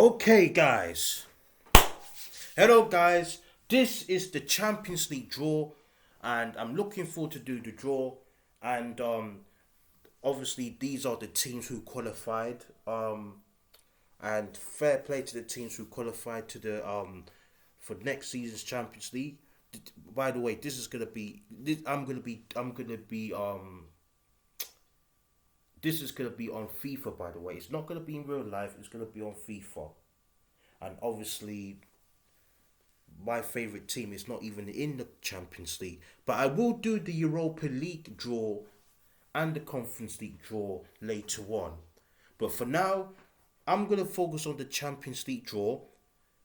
Okay, guys. Hello, guys. This is the Champions League draw, and I'm looking forward to do the draw. And obviously, these are the teams who qualified. And fair play to the teams who qualified to the for next season's Champions League. By the way, this is gonna be. This is gonna be on FIFA. By the way, it's not gonna be in real life. It's gonna be on FIFA. And obviously, my favorite team is not even in the Champions League. But I will do the Europa League draw and the Conference League draw later on. But for now, I'm gonna focus on the Champions League draw.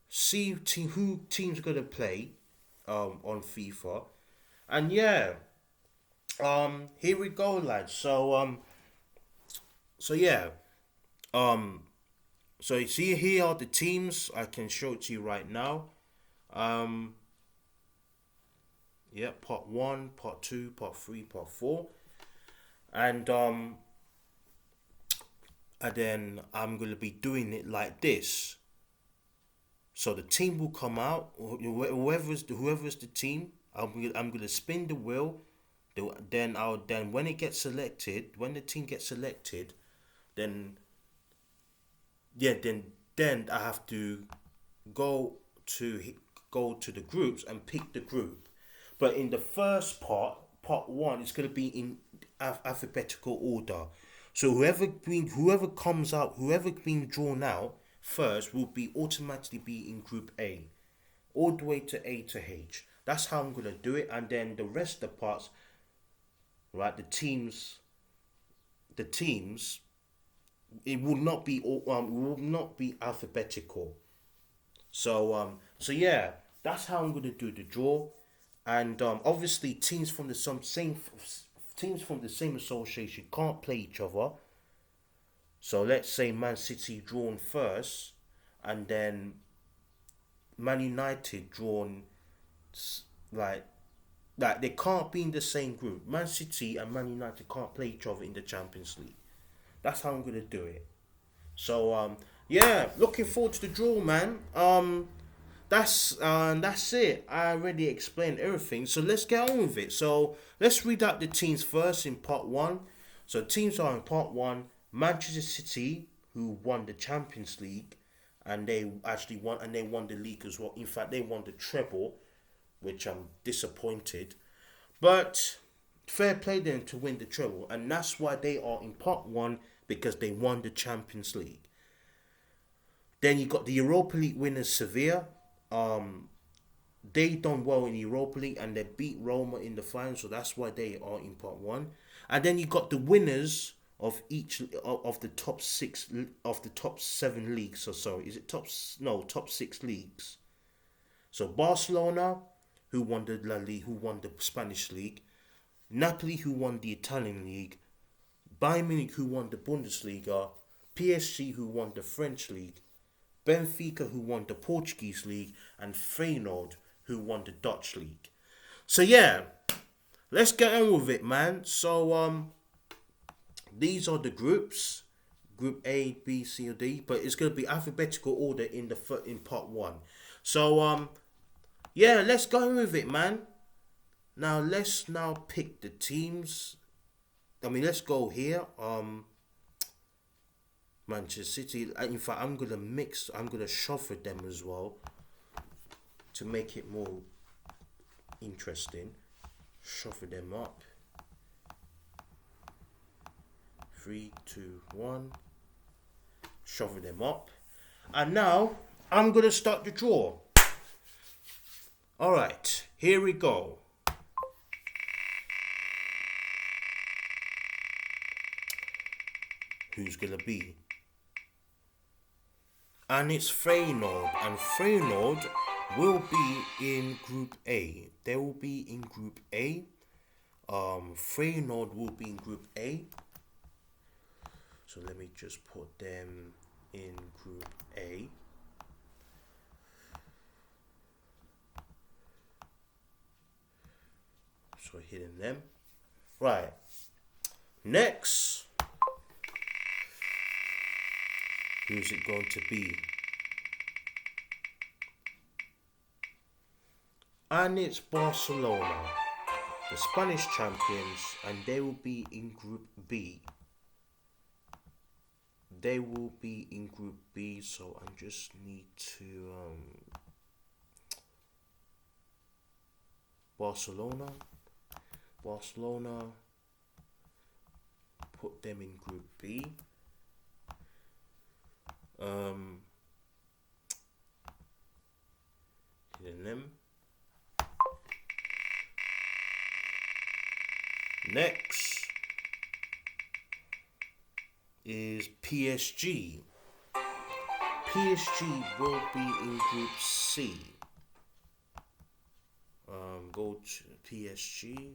See who teams gonna play on FIFA. And yeah, here we go, lads. So yeah, um, so you see here are the teams. I can show it to you right now. Um, yeah, part one, part two, part three, part four, and then I'm gonna be doing it like this. So the team will come out. Whoever's the team, I'm gonna spin the wheel. Then when it gets selected, when the team gets selected, then yeah, then I have to go to the groups and pick the group. But in the first part one, it's gonna be in alphabetical order. So whoever being drawn out first will be automatically be in group A, all the way to A to H. That's how I'm gonna do it, and then the rest of the parts, right? The teams, it will not be alphabetical. So yeah, that's how I'm gonna do the draw, and obviously teams from the same association can't play each other. So let's say Man City drawn first, and then Man United drawn, like they can't be in the same group. Man City and Man United can't play each other in the Champions League. That's how I'm gonna do it. So yeah, looking forward to the draw, man. That's it. I already explained everything. So let's get on with it. So let's read out the teams first in part one. So teams are in part one: Manchester City, who won the Champions League, and they actually won the league as well. In fact, they won the treble, which I'm disappointed. But fair play them to win the treble, and that's why they are in part one, because they won the Champions League. Then you got the Europa League winners Sevilla. They done well in the Europa League and they beat Roma in the final, so that's why they are in part one. And then you got the winners of each of the top six of the top seven leagues. So sorry, is it top six leagues? So Barcelona, who won the La Liga, who won the Spanish league, Napoli, who won the Italian league, Bayern Munich, who won the Bundesliga, PSG, who won the French league, Benfica, who won the Portuguese league, and Feyenoord, who won the Dutch league. So yeah, let's get on with it, man. So these are the groups: Group A, B, C, or D. But it's gonna be alphabetical order in part one. So yeah, let's go on with it, man. Now let's pick the teams. Let's go here. Manchester City. In fact, I'm gonna shuffle them as well to make it more interesting. Shuffle them up. 3, 2, 1. Shuffle them up. And now I'm gonna start the draw. Alright, here we go. Who's gonna be? And it's Feyenoord, and Feyenoord will be in Group A. They will be in Group A. Feyenoord will be in Group A. So let me just put them in Group A. So hitting them. Right. Next. Who's it going to be? And it's Barcelona, the Spanish champions, and they will be in Group B. They will be in Group B, so I just need to Barcelona, put them in Group B. Hitting them. Next is PSG. PSG will be in Group C. Go to PSG.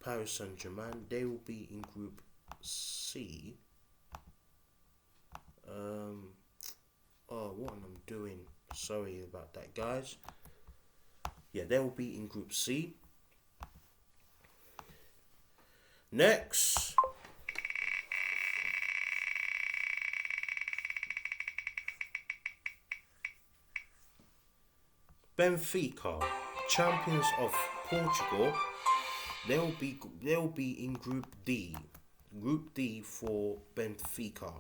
Paris Saint-Germain. They will be in Group C. What I'm doing. Sorry about that, guys. Yeah, they will be in Group C. Next, Benfica, champions of Portugal. They'll be in Group D. Group D for Benfica.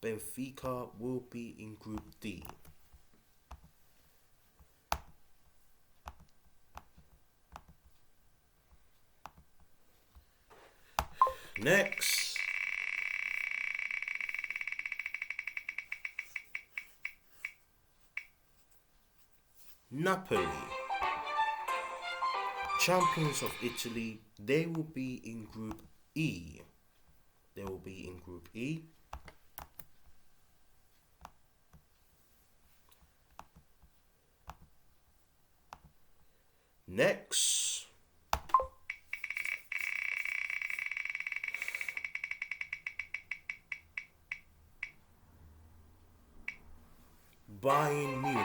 Benfica will be in Group D. Next, Napoli, champions of Italy. They will be in Group E. They will be in Group E. Next, Bayern Munich.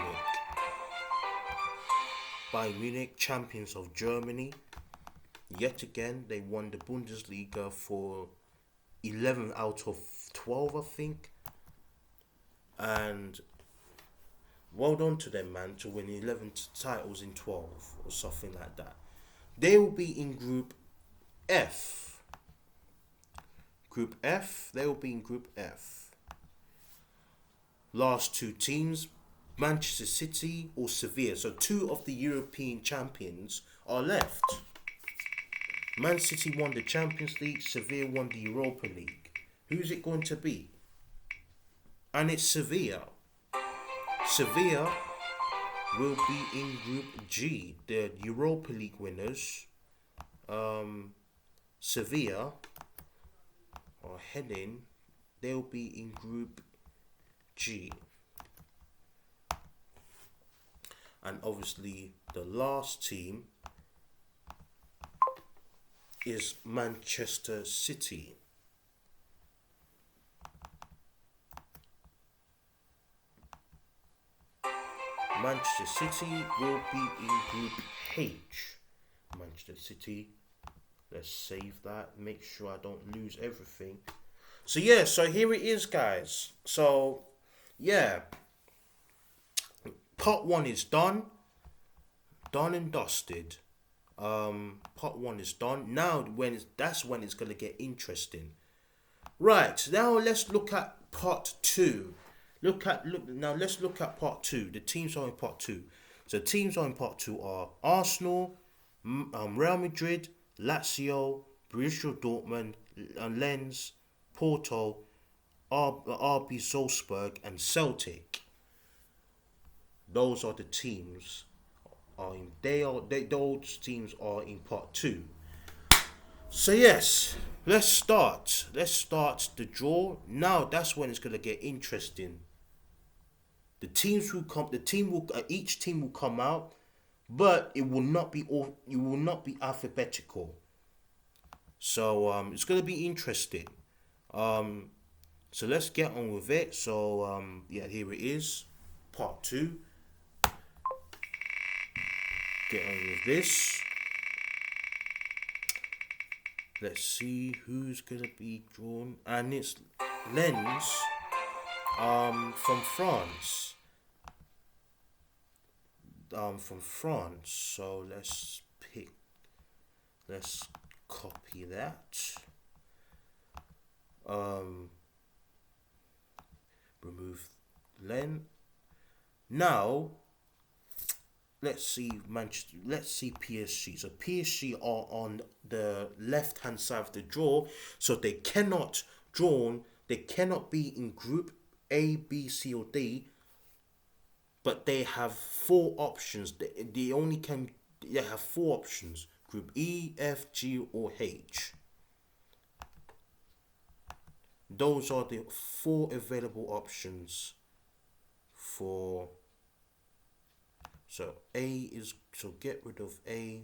Bayern Munich, champions of Germany. Yet again, they won the Bundesliga for 11 out of 12, I think. And well done to them, man, to win 11 titles in 12 or something like that. They will be in Group F. Group F, they will be in Group F. Last two teams, Manchester City or Sevilla. So two of the European champions are left. Man City won the Champions League, Sevilla won the Europa League. Who's it going to be? And it's Sevilla. Sevilla will be in Group G, the Europa League winners. Sevilla are heading, they'll be in Group G. And obviously the last team is Manchester City. Manchester City will be in Group H. Manchester City. Let's save that. Make sure I don't lose everything. So yeah, so here it is, guys. So yeah, part one is done. Done and dusted. Part one is done. Now that's when it's gonna get interesting. Right, now let's look at part two. Let's look at part two. The teams are in part two. So teams are in part two are Arsenal, Real Madrid, Lazio, Borussia Dortmund, Lens, Porto, RB Salzburg, and Celtic. Those are the teams. Those teams are in part two. So yes, let's start. Let's start the draw. Now that's when it's gonna get interesting. The teams will come. Each team will come out, but it will not be all. It will not be alphabetical. So it's gonna be interesting. So let's get on with it. So yeah, here it is, part two. Get on with this. Let's see who's gonna be drawn, and it's Lens, from France. from France. So let's copy that. Remove len. Now let's see Manchester. Let's see PSG. So PSG are on the left hand side of the draw, so they cannot be in group A, B, C, or D. But they have four options. They have four options: group E, F, G, or H. Those are the four available options for. So get rid of A.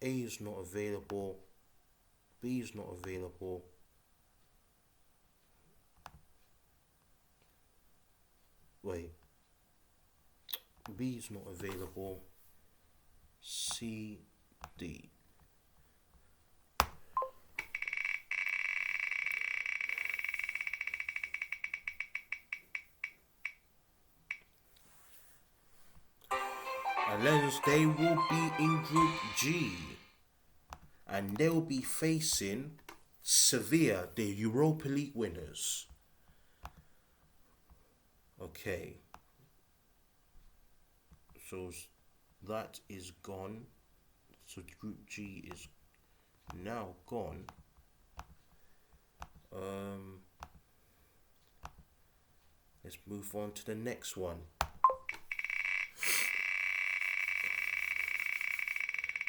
A is not available. B is not available. Wait. B is not available. C, D. And then they will be in Group G. And they'll be facing Sevilla, the Europa League winners. Okay. So that is gone. So Group G is now gone. Let's move on to the next one.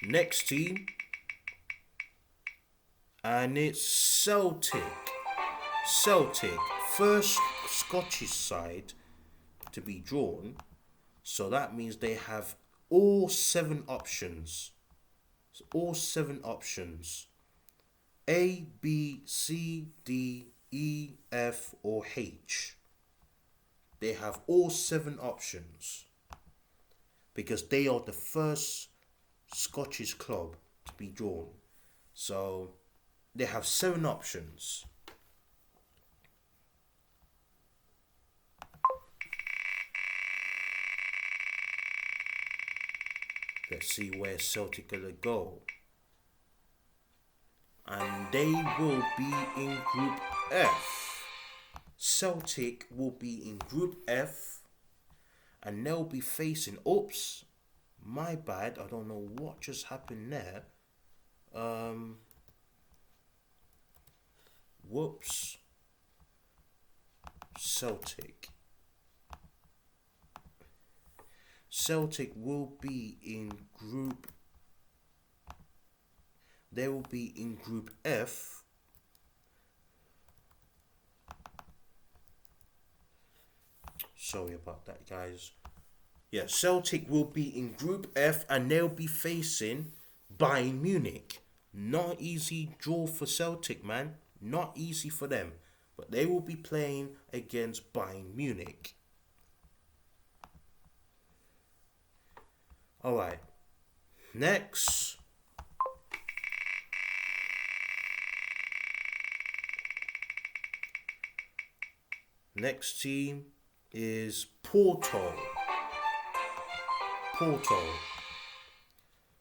Next team, and it's Celtic. Celtic, first Scottish side to be drawn, so that means they have all seven options. So all seven options: A, B, C, D, E, F, or H. They have all seven options because they are the first Scottish club to be drawn. So they have seven options. Let's see where Celtic gonna go. And they will be in Group F. Celtic will be in Group F, and they'll be facing. Oops, my bad. I don't know what just happened there. Whoops. Celtic. Celtic will be in Group. They will be in Group F. Sorry about that, guys. Yeah, Celtic will be in Group F, and they'll be facing Bayern Munich. Not easy draw for Celtic, man. Not easy for them. But they will be playing against Bayern Munich. Alright. Next. Next team is Porto.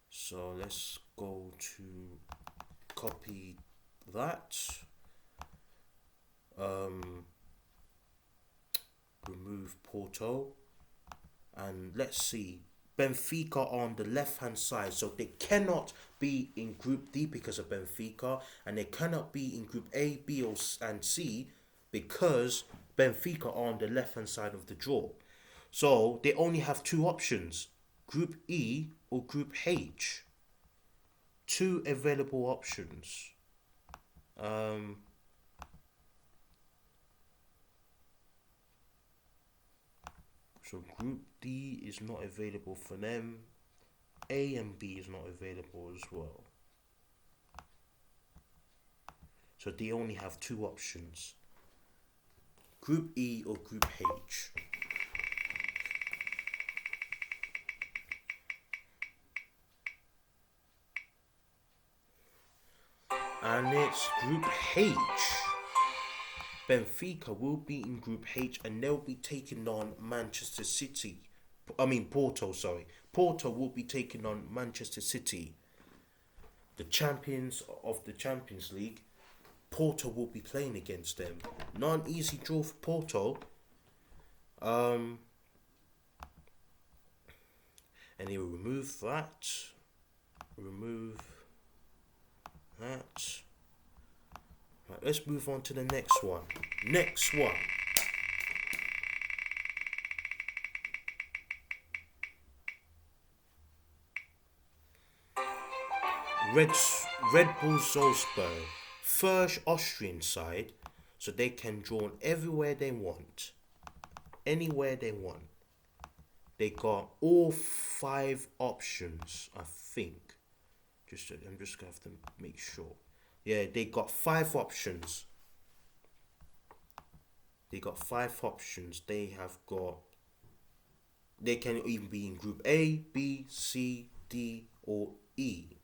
So let's go to copy that. Remove Porto. And let's see. Benfica on the left hand side. So they cannot be in Group D because of Benfica. And they cannot be in Group A, B, and C because Benfica are on the left hand side of the draw. So they only have two options: Group E or Group H. Two available options. So Group D is not available for them. A and B is not available as well. So they only have two options: Group E or Group H. And it's Group H. Benfica will be in Group H, and they'll be taking on Manchester City. Porto, sorry. Porto will be taking on Manchester City, the champions of the Champions League. Porto will be playing against them. Not an easy draw for Porto. And he will remove that. Remove that. Right, let's move on to the next one. Next one. Red Bull Salzburg, first Austrian side, so they can draw everywhere they want, anywhere they want. They got all 5 options, I think. I'm just gonna have to make sure. Yeah, they got 5 options. They got 5 options. They can even be in Group A, B, C, D, or E.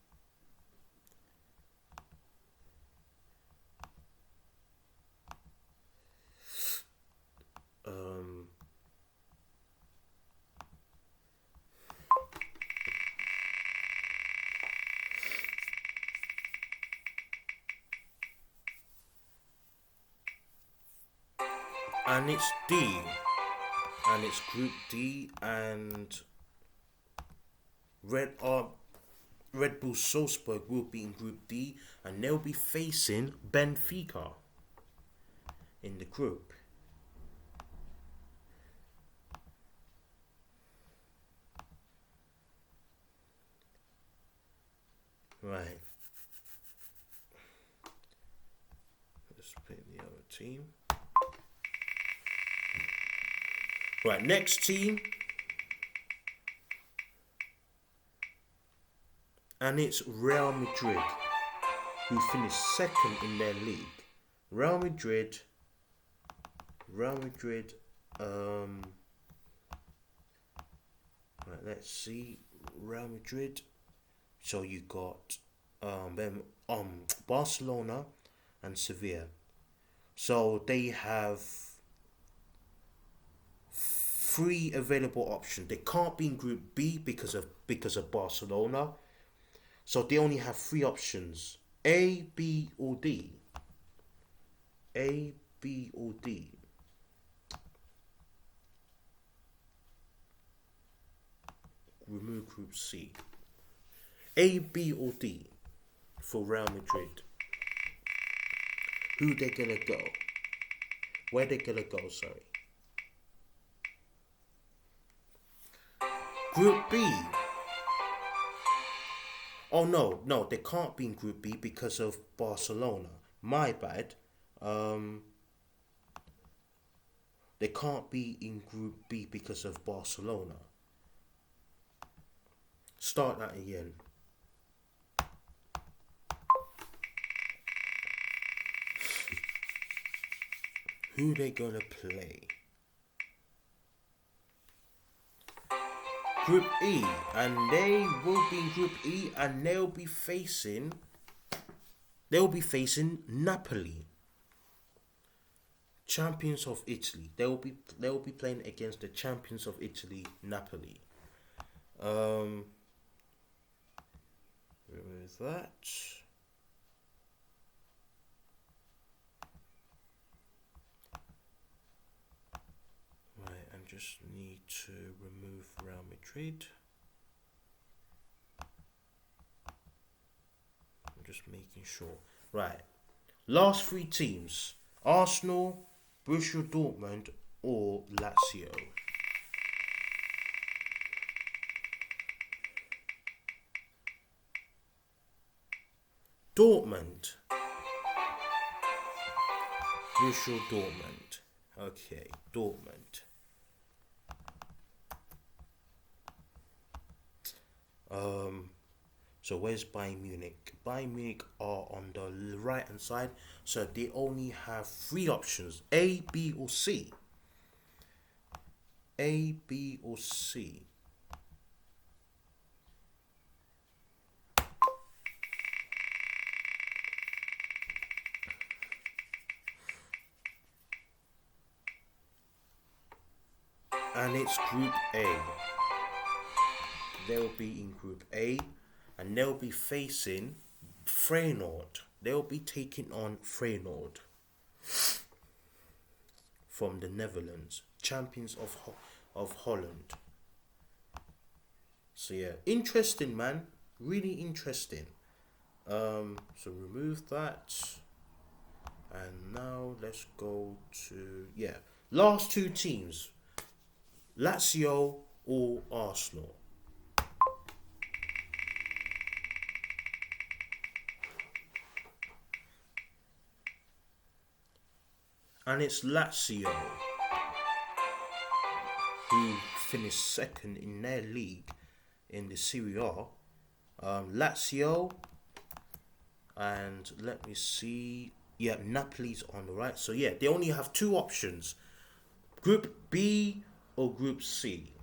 And it's D. And it's Group D, and Red Bull Salzburg will be in Group D, and they'll be facing Benfica in the group. Right. Let's pick the other team. Right, next team. And it's Real Madrid, who finished second in their league. Real Madrid. Right, let's see. Real Madrid. So you got Barcelona and Sevilla. So they have 3 available options. They can't be in Group B because of Barcelona. So they only have 3 options: A, B, or D. A, B, or D. Remove Group C. A, B, or D for Real Madrid. Who they gonna go? Where they gonna go? Sorry. Group B. Oh no, they can't be in Group B because of Barcelona. My bad. They can't be in Group B because of Barcelona. Start that again. Who they gonna play? Group E, and they will be in Group E, and they'll be facing Napoli, champions of Italy. They'll be playing against the champions of Italy, Napoli. Where is that? Just need to remove Real Madrid. I'm just making sure. Right. Last 3 teams: Arsenal, Borussia Dortmund, or Lazio. Dortmund. Borussia Dortmund. Okay, Dortmund. So where's Bayern Munich? Bayern Munich are on the right hand side, so they only have 3 options: A, B, or C. A, B, or C. And it's Group A. They'll be in Group A, and they'll be facing Feyenoord. They'll be taking on Feyenoord from the Netherlands, champions of Holland. So yeah, interesting, man. Really interesting. So remove that, and now let's go to last two teams, Lazio or Arsenal. And it's Lazio who finished second in their league in the Serie A. Lazio, and let me see. Yeah, Napoli's on the right. So yeah, they only have two options: Group B or Group C.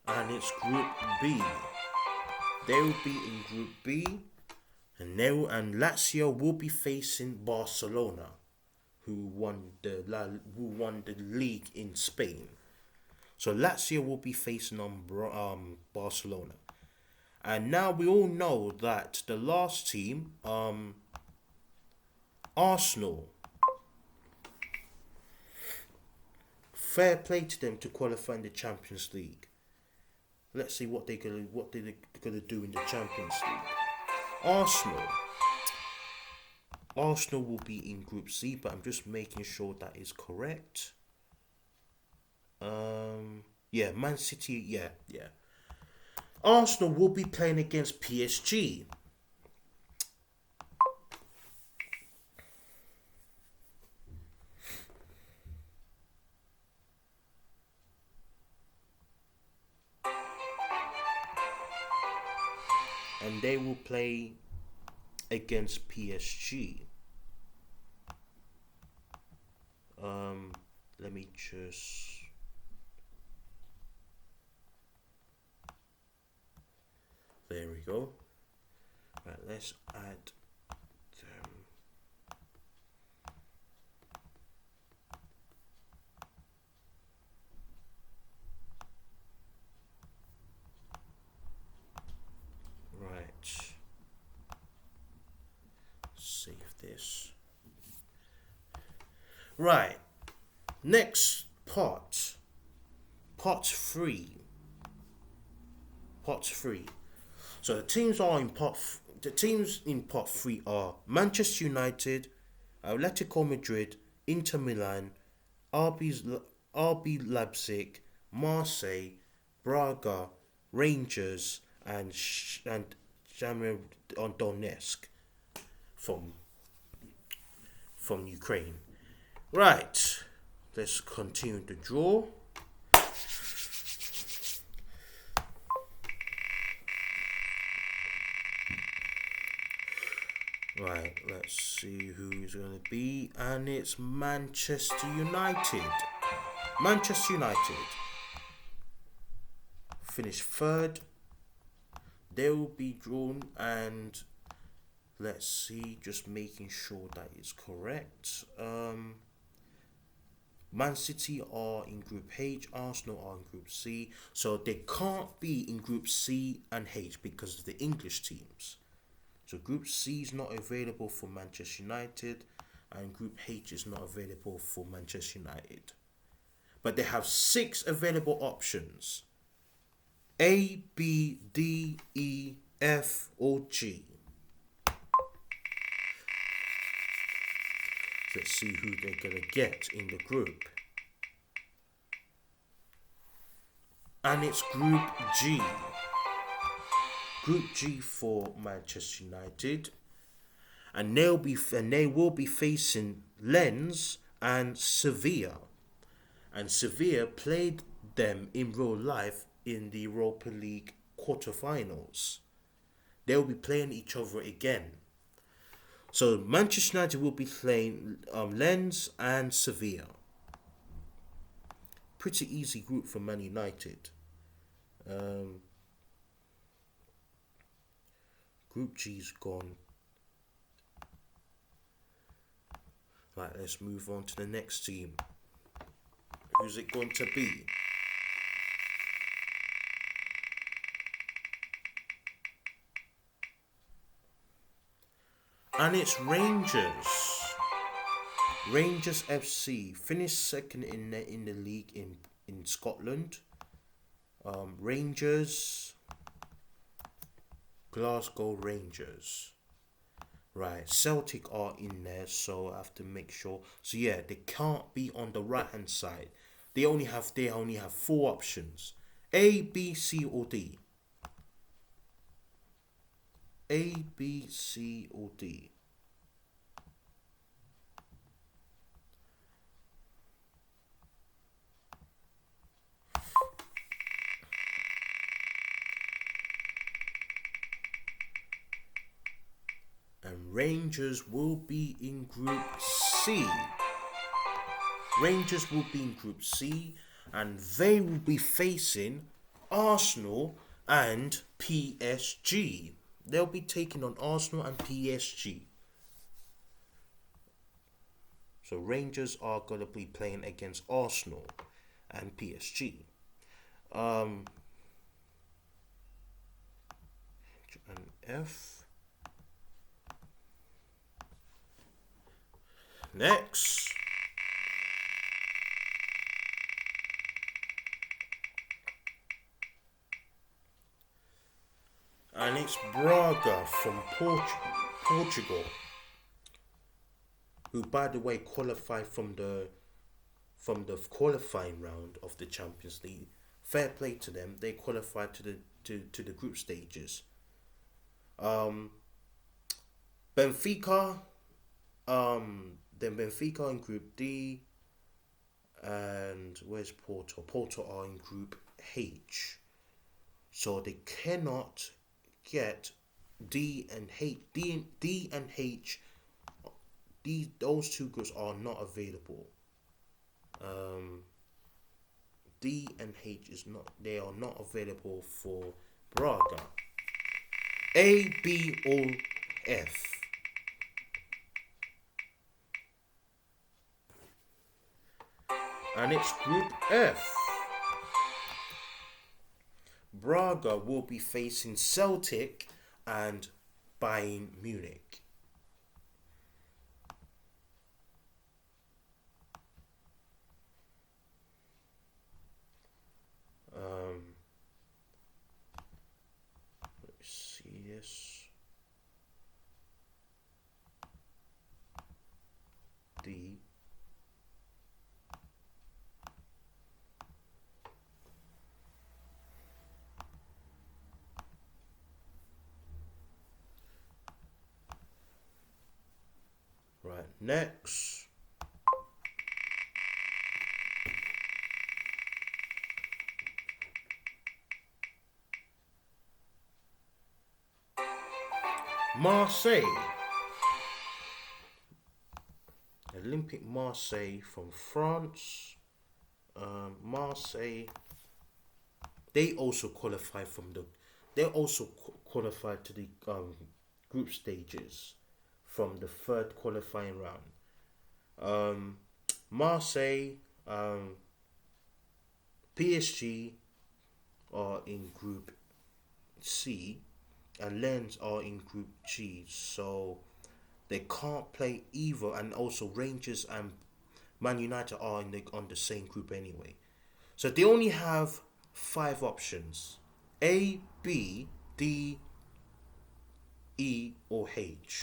And it's Group B. They will be in Group B, and Lazio will be facing Barcelona, who won the league in Spain. So Lazio will be facing on Barcelona, and now we all know that the last team, Arsenal. Fair play to them to qualify in the Champions League. Let's see what they're gonna do in the Champions League. Arsenal will be in Group C, but I'm just making sure that is correct. Man City, yeah. Arsenal will be playing against PSG. And they will play against PSG. Let me just... There we go. Right, let's add them. Right. Save this. Right. Next part. Part 3. So the teams in part 3 are Manchester United, Atletico Madrid, Inter Milan, RB Leipzig, Marseille, Braga, Rangers, and Shakhtar Donetsk from Ukraine. Right, let's continue the draw. Right, let's see who is going to be, and it's Manchester United. Manchester United finished third. They will be drawn, and let's see, just making sure that is correct. Man City are in Group H, Arsenal are in Group C, so they can't be in Group C and H because of the English teams. So Group C is not available for Manchester United, and Group H is not available for Manchester United. But they have 6 available options: A, B, D, E, F, or G. Let's see who they're going to get in the group. And it's Group G. Group G for Manchester United. And they will be facing Lens and Sevilla. And Sevilla played them in real life in the Europa League quarterfinals. They'll be playing each other again. So Manchester United will be playing Lens and Sevilla. Pretty easy group for Man United. Group G's gone. Right, let's move on to the next team. Who's it going to be? And it's Rangers. Rangers FC finished second in the league in Scotland. Rangers. Glasgow Rangers. Right, Celtic are in there, so I have to make sure. So yeah, they can't be on the right hand side. They only have 4 options: A, B, C, or D. A, B, C, or D. And Rangers will be in Group C. Rangers will be in Group C, and they will be facing Arsenal and PSG. They'll be taking on Arsenal and PSG. So Rangers are going to be playing against Arsenal and PSG. And F. Next. And it's Braga from Portugal, who, by the way, qualified from the qualifying round of the Champions League. Fair play to them; they qualified to the group stages. Benfica, then Benfica in Group D, and where's Porto? Porto are in Group H, so they cannot get D and H. D and H. Those 2 groups are not available. D and H is not. They are not available for Braga. A, B, or F. And it's Group F. Braga will be facing Celtic and Bayern Munich. Let's see this. D. Right, next. Marseille. Olympic Marseille from France. Marseille. They also qualified to the group stages from the 3rd qualifying round. Marseille, PSG are in Group C, and Lens are in Group G. So they can't play either, and also Rangers and Man United are on the same group anyway. So they only have 5 options: A, B, D, E, or H.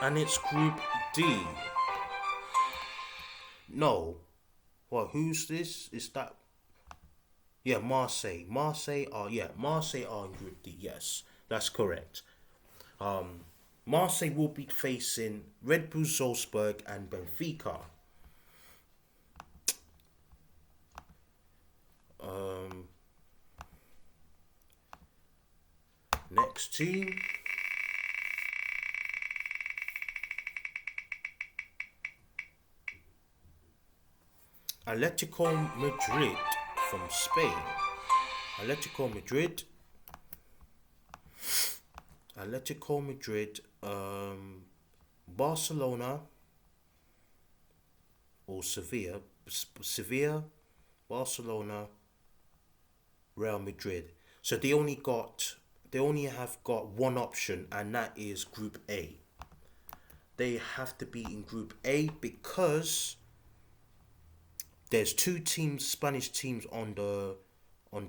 And it's Group D. No. Well, who's this? Is that... Yeah, Marseille. Marseille are in Group D. Yes, that's correct. Marseille will be facing Red Bull Salzburg and Benfica. Next team. Atletico Madrid from Spain. Atletico Madrid. Atletico Madrid. Barcelona or Sevilla. Sevilla, Barcelona, Real Madrid. So they only have got one option, and that is Group A. They have to be in Group A because there's two teams, Spanish teams on the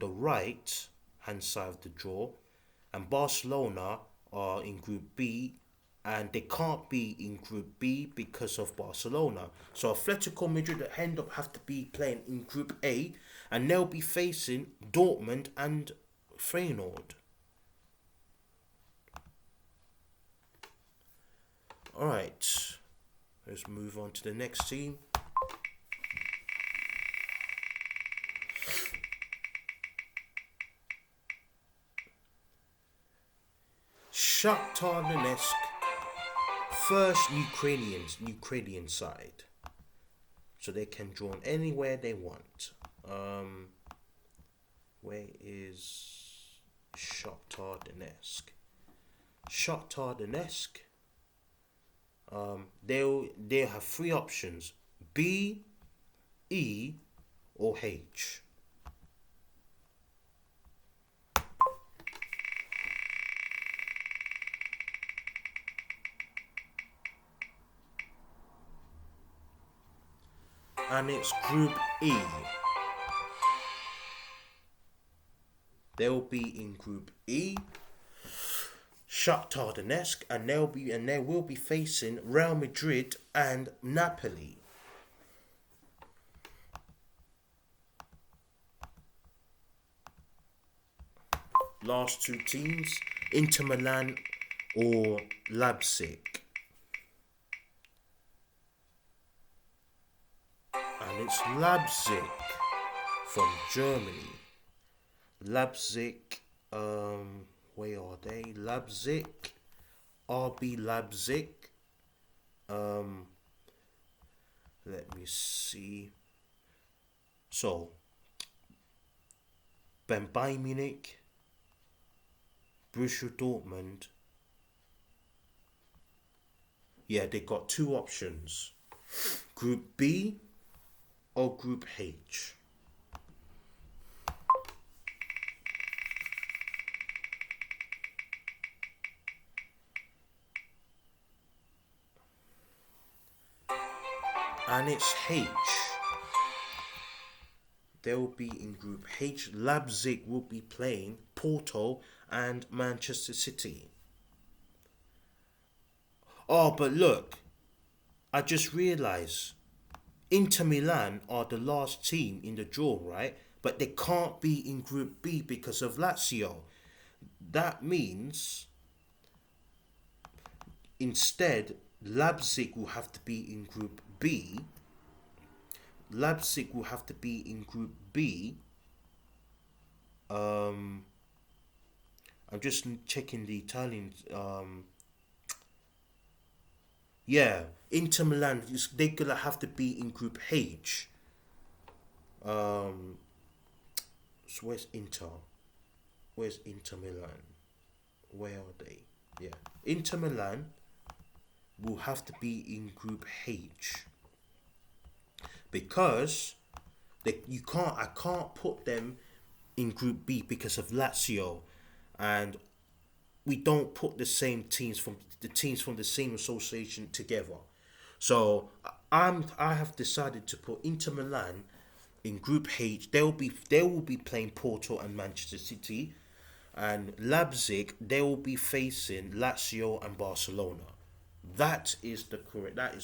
right hand side of the draw, and Barcelona are in Group B, and they can't be in Group B because of Barcelona. So Atletico Madrid have to be playing in Group A, and they'll be facing Dortmund and Feyenoord. All right, let's move on to the next team. Shakhtar Donetsk, first Ukrainian side, so they can draw anywhere they want. Where is Shakhtar Donetsk? Shakhtar Donetsk. They'll have three options: B, E, or H. And it's Group E. They'll be in Group E. Shakhtar Donetsk, and they will be facing Real Madrid and Napoli. Last two teams, Inter Milan or Leipzig. And it's Leipzig from Germany. Leipzig, where are they? Leipzig, RB Leipzig. Let me see. So, Bayern Munich, Borussia Dortmund. Yeah, they got two options: Group B or Group H. And it's H. They'll be in Group H. Leipzig will be playing Porto and Manchester City. Oh, but look, I just realised Inter Milan are the last team in the draw, right? But they can't be in Group B because of Lazio. That means instead Leipzig will have to be in Group B. Leipzig will have to be in Group B. I'm just checking the Italian. Yeah, Inter Milan, they're gonna have to be in Group H. So where's Inter? Where's Inter Milan? Where are they? Yeah, Inter Milan will have to be in Group H because I can't put them in Group B because of Lazio, and we don't put the teams from the same association together. So I have decided to put Inter Milan in Group H. They will be playing Porto and Manchester City, and Leipzig they will be facing Lazio and Barcelona. That is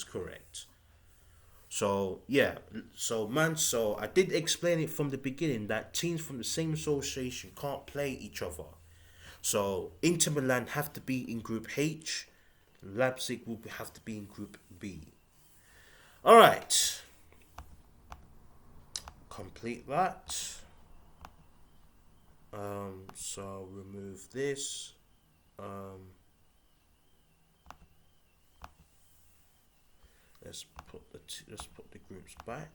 correct. So yeah, so I did explain it from the beginning that teams from the same association can't play each other. So Inter Milan have to be in Group H, Leipzig will have to be in Group B. All right, complete that. So remove this. Let's put the groups back.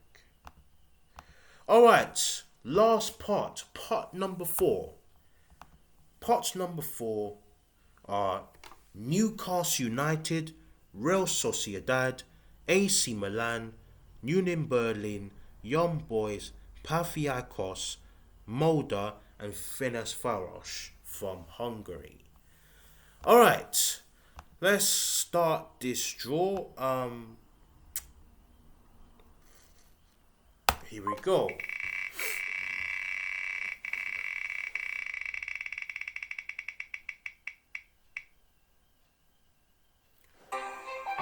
All right, last part, part number 4. Parts number 4 are Newcastle United, Real Sociedad, AC Milan, Union Berlin, Young Boys, Panathinaikos, Molde, and Ferencváros from Hungary. All right, let's start this draw. Here we go.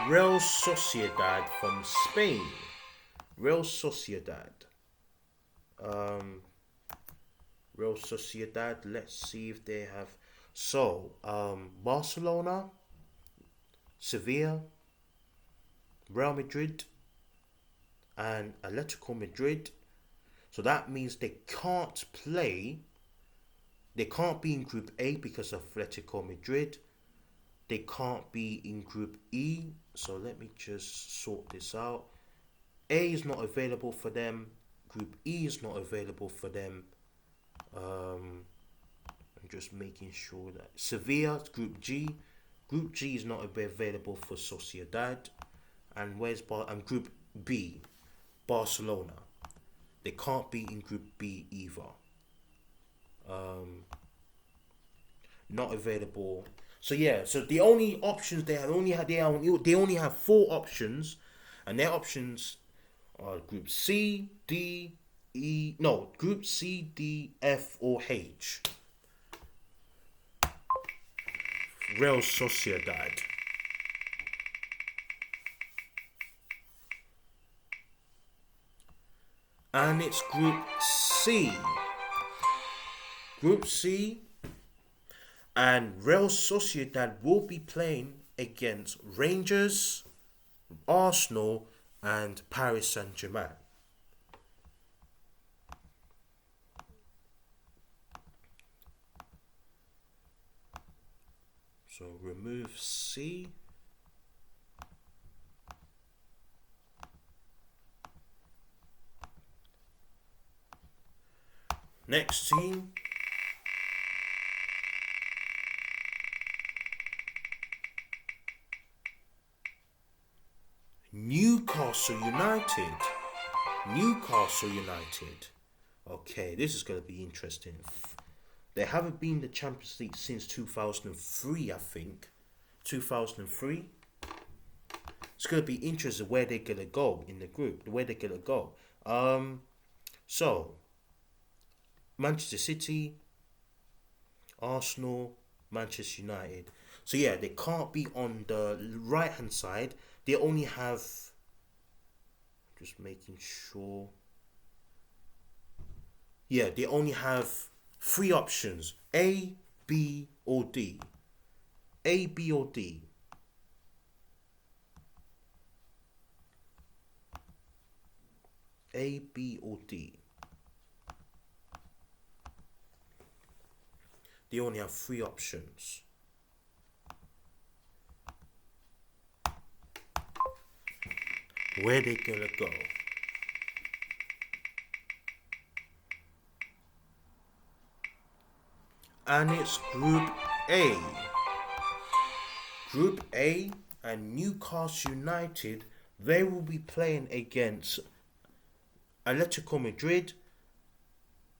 Real Sociedad from Spain. Real Sociedad. Um, Real Sociedad. Let's see if they have. So, Barcelona, Sevilla, Real Madrid, and Atletico Madrid. So that means they can't play. They can't be in Group A because of Atletico Madrid. They can't be in Group E. So let me just sort this out. A is not available for them. Group E is not available for them. I'm just making sure that Sevilla, Group G. Group G is not available for Sociedad. And and Group B, Barcelona. They can't be in Group B either. Not available. So yeah, so the only options they only have 4 options, and their options are Group C, D, E. No, Group C, D, F, or H. Real Sociedad. And it's Group C. Group C. And Real Sociedad will be playing against Rangers, Arsenal, and Paris Saint-Germain. So remove C. Next team. Newcastle United. Newcastle United. Okay, this is going to be interesting. They haven't been in the Champions League since 2003, I think. 2003. It's going to be interesting where they're going to go in the group. Where they're going to go. So, Manchester City, Arsenal, Manchester United. So yeah, they can't be on the right hand side. They only have, just making sure. Yeah, they only have 3 options: A, B, or D. A, B, or D. A, B, or D. They only have 3 options. Where they gonna go? And it's Group A. Group A, and Newcastle United, they will be playing against Atletico Madrid,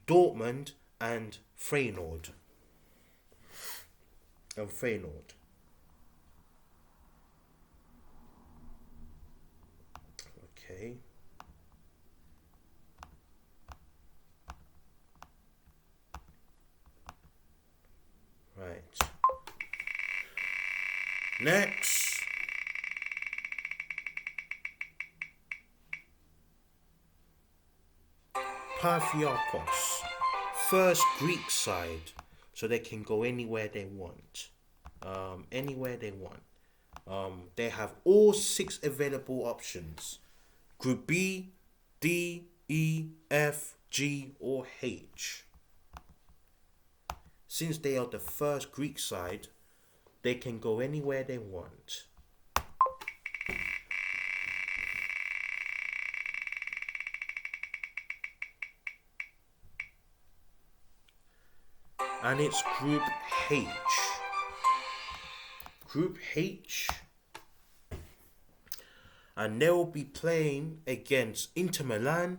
Dortmund, and Feyenoord. Okay. Right. Next. Panathinaikos. First Greek side. So they can go anywhere they want. Anywhere they want. They have all 6 available options. Group B, D, E, F, G, or H. Since they are the first Greek side, they can go anywhere they want. And it's Group H. Group H. And they'll be playing against Inter Milan,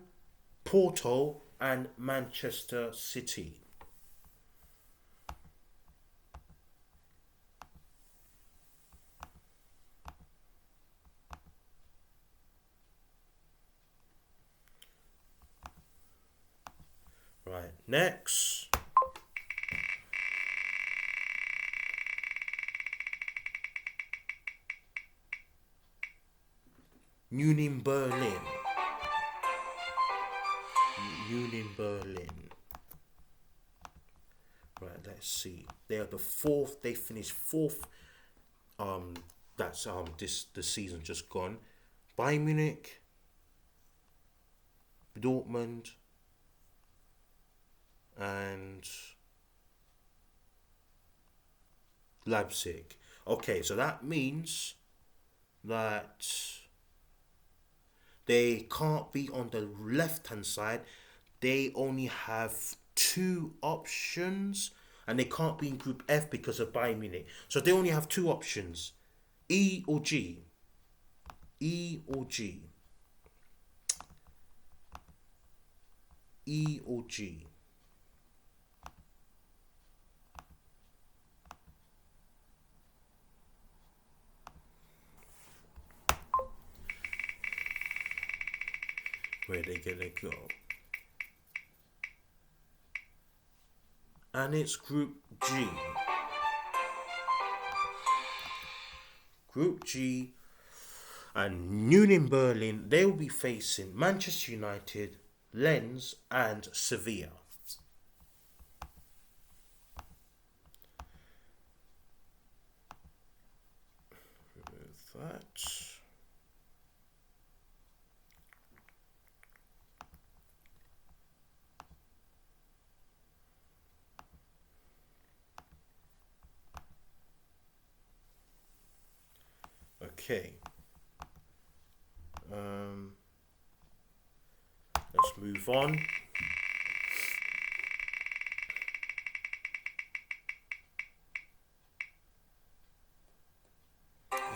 Porto, and Manchester City. Right, next. Union Berlin. Union Berlin. Right, let's see. They are the fourth. They finished fourth. That's the season just gone. Bayern Munich, Dortmund, and Leipzig. Okay, so that means that they can't be on the left hand side. They only have two options, and they can't be in Group F because of Bayern Munich. So they only have two options: E or G. E or G. E or G. Where they gonna go? And it's Group G. Group G. And Union Berlin, they will be facing Manchester United, Lens, and Sevilla. With that. Okay. Let's move on.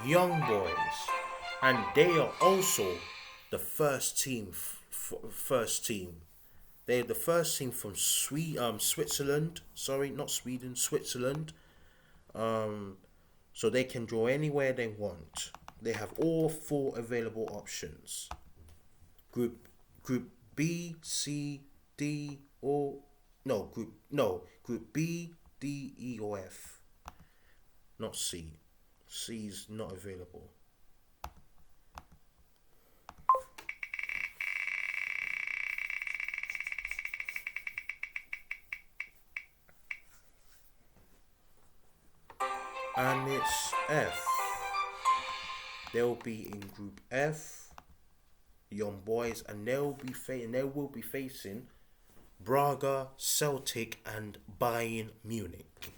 Young Boys, and they are also the first team. First team. They're the first team from Switzerland. Sorry, not Sweden, Switzerland. So they can draw anywhere they want. They have all four available options. Group B, C, D, or Group B, D, E, or F. Not C. C is not available. And it's F. They'll be in Group F, Young Boys, and they will be facing Braga, Celtic, and Bayern Munich.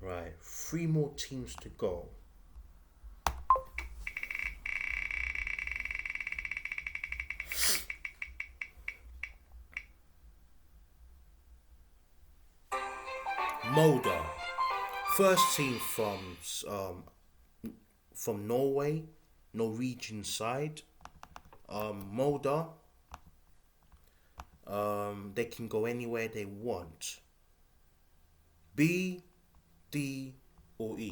Right, three more teams to go. Molde, first team from Norway, Norwegian side. Molde, they can go anywhere they want. B, D, or E.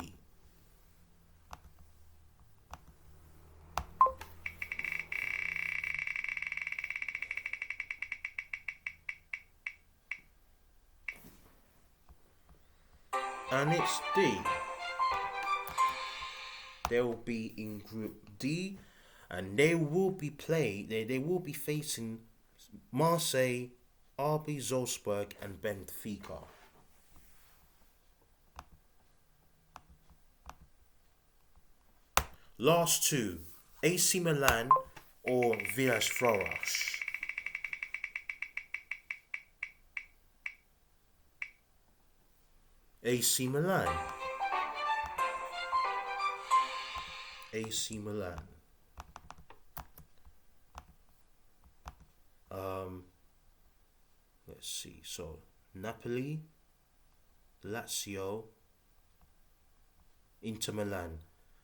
And it's D. They'll be in Group D, and they will be facing Marseille, RB Salzburg, and Benfica. Last two, AC Milan or Villas-Flores. AC Milan. AC Milan. Let's see. So Napoli, Lazio, Inter Milan.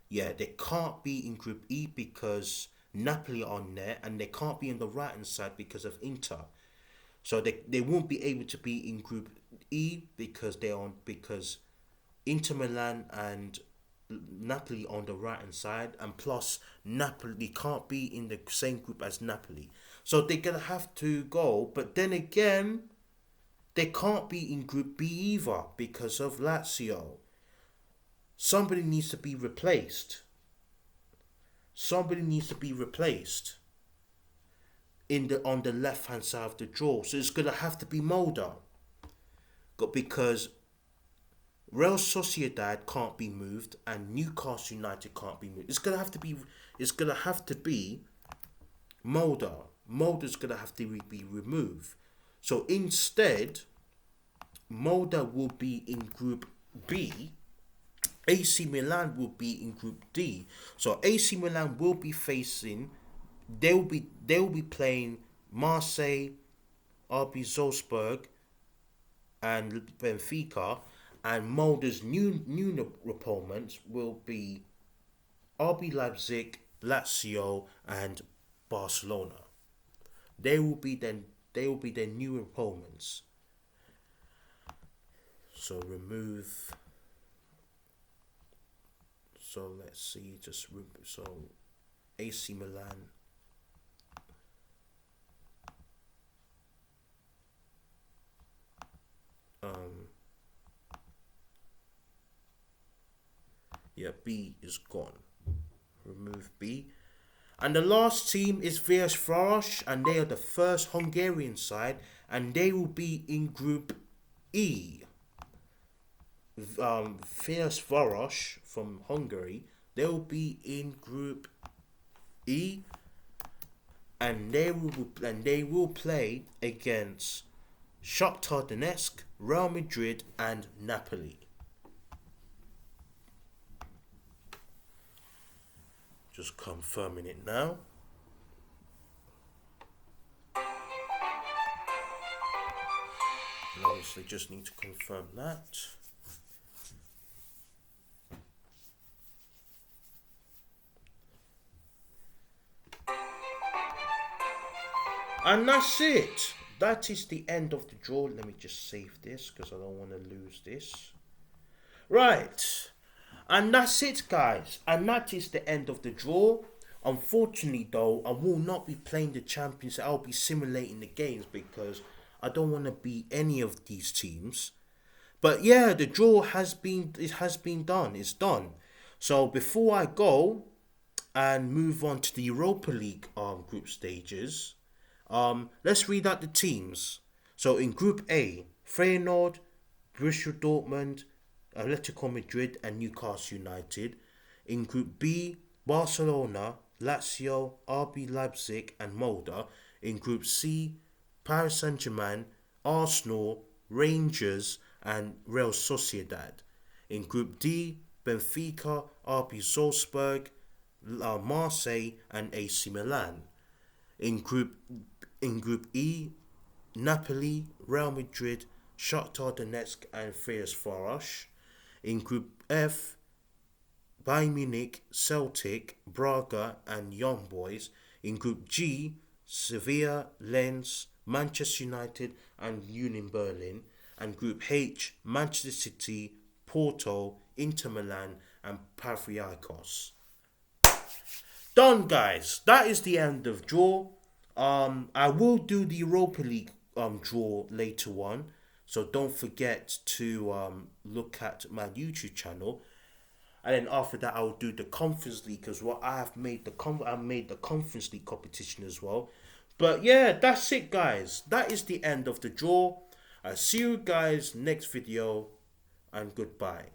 Yeah, they can't be in Group E because Napoli are on there, and they can't be on the right hand side because of Inter. So they won't be able to be in Group E because because Inter Milan and Napoli on the right hand side, and plus Napoli can't be in the same group as Napoli. So they're gonna have to go, but then again, they can't be in Group B either because of Lazio. Somebody needs to be replaced. Somebody needs to be replaced on the left hand side of the draw. So it's gonna have to be Mulder, because Real Sociedad can't be moved and Newcastle United can't be moved. It's gonna have to be Mulder. Mulder's gonna have to be removed. So instead, Mulder will be in Group B. AC Milan will be in Group D. So AC Milan will be facing. They'll be playing Marseille, RB Salzburg, and Benfica. And Mulder's new opponents will be RB Leipzig, Lazio, and Barcelona. They will be their new opponents. So remove. So let's see. So AC Milan. Yeah, B is gone. Remove B. And the last team is Ferencváros, and they are the first Hungarian side, and they will be in Group E. Ferencváros from Hungary, they will be in Group E, and they will play against Shakhtar Donetsk, Real Madrid, and Napoli. Just confirming it now. And obviously just need to confirm that. And that's it. That is the end of the draw. Let me just save this because I don't want to lose this. Right. And that's it, guys. And that is the end of the draw. Unfortunately, though, I will not be playing the Champions. I'll be simulating the games because I don't want to beat any of these teams. But yeah, the draw has been done. It's done. So before I go and move on to the Europa League group stages, let's read out the teams. So in Group A, Feyenoord, Borussia Dortmund, Atletico Madrid, and Newcastle United. In Group B, Barcelona, Lazio, RB Leipzig, and Mulder. In Group C, Paris Saint-Germain, Arsenal, Rangers, and Real Sociedad. In Group D, Benfica, RB Salzburg, Marseille, and AC Milan. In Group E, Napoli, Real Madrid, Shakhtar Donetsk, and Ferencváros. In Group F, Bayern Munich, Celtic, Braga, and Young Boys. In Group G, Sevilla, Lens, Manchester United, and Union Berlin. And Group H, Manchester City, Porto, Inter Milan, and Panathinaikos. Done, guys. That is the end of draw. I will do the Europa League draw later on. So don't forget to look at my YouTube channel, and then after that I will do the Conference League as well. I made the Conference League competition as well. But yeah, that's it, guys. That is the end of the draw. I'll see you guys next video, and goodbye.